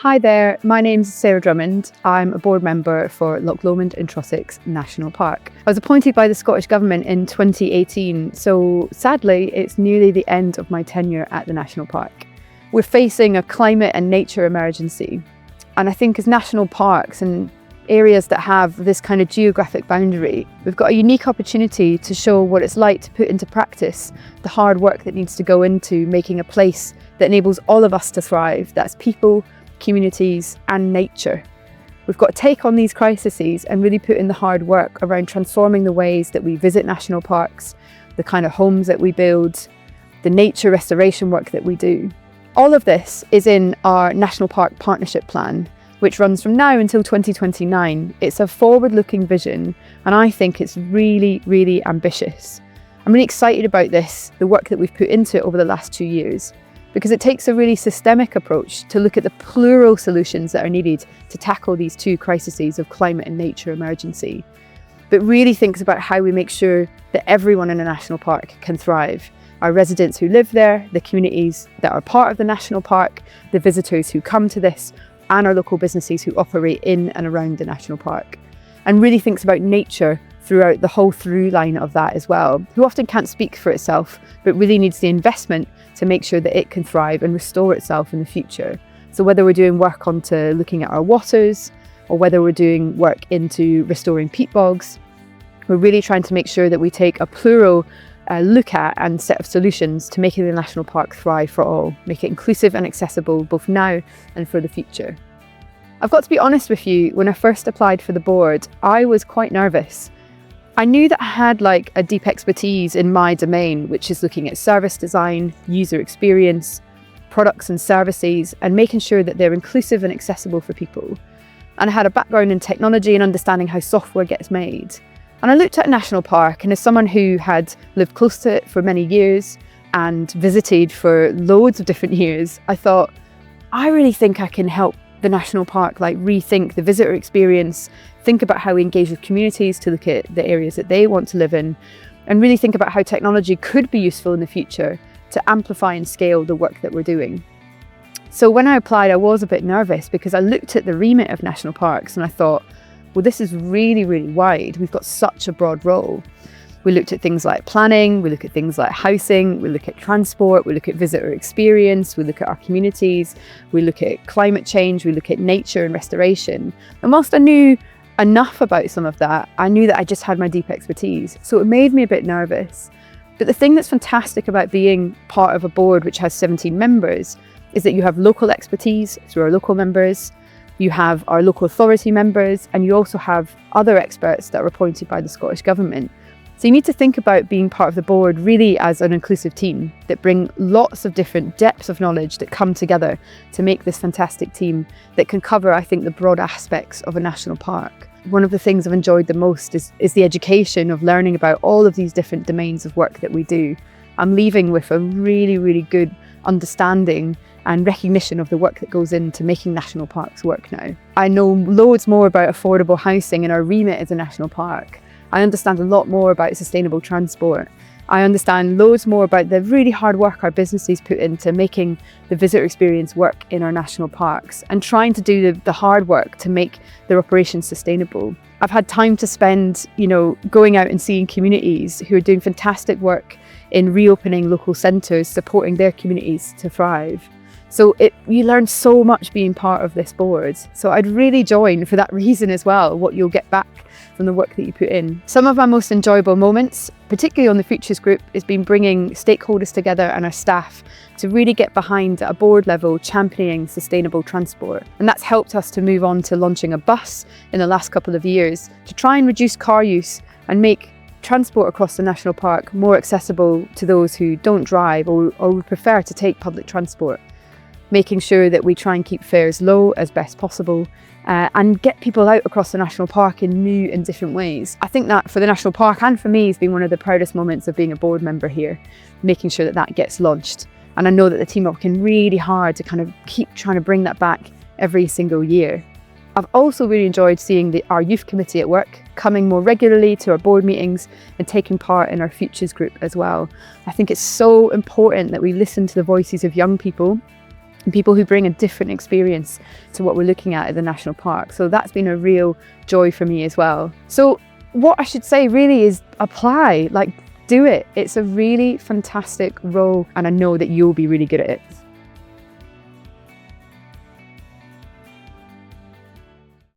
Hi there, my name's Sarah Drummond. I'm a board member for Loch Lomond in Trossachs National Park. I was appointed by the Scottish Government in 2018, so sadly it's nearly the end of my tenure at the National Park. We're facing a climate and nature emergency, and I think as national parks and areas that have this kind of geographic boundary, we've got a unique opportunity to show what it's like to put into practice the hard work that needs to go into making a place that enables all of us to thrive. That's people, communities and nature. We've got to take on these crises and really put in the hard work around transforming the ways that we visit national parks, the kind of homes that we build, the nature restoration work that we do. All of this is in our National Park Partnership Plan, which runs from now until 2029. It's a forward-looking vision, and I think it's really, really ambitious. I'm really excited about this, the work that we've put into it over the last 2 years, because it takes a really systemic approach to look at the plural solutions that are needed to tackle these two crises of climate and nature emergency, but really thinks about how we make sure that everyone in a national park can thrive. Our residents who live there, the communities that are part of the national park, the visitors who come to this, and our local businesses who operate in and around the national park. And really thinks about nature throughout the whole through line of that as well, who often can't speak for itself, but really needs the investment to make sure that it can thrive and restore itself in the future. So whether we're doing work onto looking at our waters, or whether we're doing work into restoring peat bogs, we're really trying to make sure that we take a plural look at and set of solutions to making the national park thrive for all, make it inclusive and accessible both now and for the future. I've got to be honest with you, when I first applied for the board, I was quite nervous. I knew that I had a deep expertise in my domain, which is looking at service design, user experience, products and services, and making sure that they're inclusive and accessible for people. And I had a background in technology and understanding how software gets made. And I looked at a national park, and as someone who had lived close to it for many years and visited for loads of different years, I thought, I really think I can help the national park rethink the visitor experience, think about how we engage with communities to look at the areas that they want to live in, and really think about how technology could be useful in the future to amplify and scale the work that we're doing. So when I applied, I was a bit nervous because I looked at the remit of national parks and I thought, well, this is really, really wide. We've got such a broad role. We looked at things like planning, we look at things like housing, we look at transport, we look at visitor experience, we look at our communities, we look at climate change, we look at nature and restoration. And whilst I knew enough about some of that, I knew that I just had my deep expertise. So it made me a bit nervous. But the thing that's fantastic about being part of a board which has 17 members is that you have local expertise through our local members, you have our local authority members, and you also have other experts that are appointed by the Scottish Government. So you need to think about being part of the board really as an inclusive team that bring lots of different depths of knowledge that come together to make this fantastic team that can cover, I think, the broad aspects of a national park. One of the things I've enjoyed the most is the education of learning about all of these different domains of work that we do. I'm leaving with a really, really good understanding and recognition of the work that goes into making national parks work now. I know loads more about affordable housing in our remit as a national park. I understand a lot more about sustainable transport. I understand loads more about the really hard work our businesses put into making the visitor experience work in our national parks and trying to do the hard work to make their operations sustainable. I've had time to spend, going out and seeing communities who are doing fantastic work in reopening local centres, supporting their communities to thrive. So you learn so much being part of this board. So I'd really join for that reason as well, what you'll get back from the work that you put in. Some of my most enjoyable moments, particularly on the Futures Group, has been bringing stakeholders together and our staff to really get behind at a board level championing sustainable transport. And that's helped us to move on to launching a bus in the last couple of years to try and reduce car use and make transport across the national park more accessible to those who don't drive or would prefer to take public transport. Making sure that we try and keep fares low as best possible and get people out across the national park in new and different ways. I think that for the national park and for me has been one of the proudest moments of being a board member here, making sure that that gets launched. And I know that the team are working really hard to kind of keep trying to bring that back every single year. I've also really enjoyed seeing our youth committee at work, coming more regularly to our board meetings and taking part in our Futures Group as well. I think it's so important that we listen to the voices of young people and people who bring a different experience to what we're looking at the national park. So that's been a real joy for me as well. So what I should say really is apply, like do it. It's a really fantastic role and I know that you'll be really good at it.